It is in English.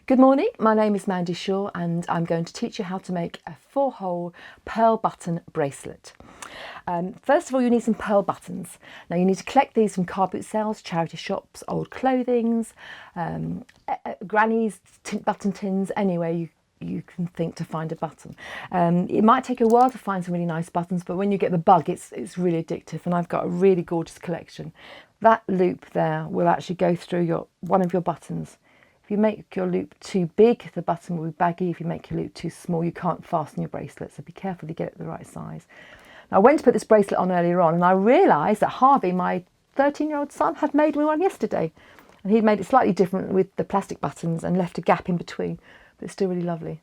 Good morning, my name is Mandy and I'm going to teach you how to make a 4-hole pearl button bracelet. First of all, you need some pearl buttons. Now you need to collect these from car boot sales, charity shops, old clothings, grannies, button tins, anywhere you can think to find a button. It might take a while to find some really nice buttons, but when you get the bug, it's really addictive, and I've got a really gorgeous collection. That loop there will actually go through one of your buttons. If you make your loop too big, the button will be baggy. If you make your loop too small, you can't fasten your bracelet, so be careful to get it the right size. Now, I went to put this bracelet on earlier on, and I realised that Harvey, my 13-year-old son, had made me one yesterday. And he'd made it slightly different with the plastic buttons and left a gap in between, but it's still really lovely.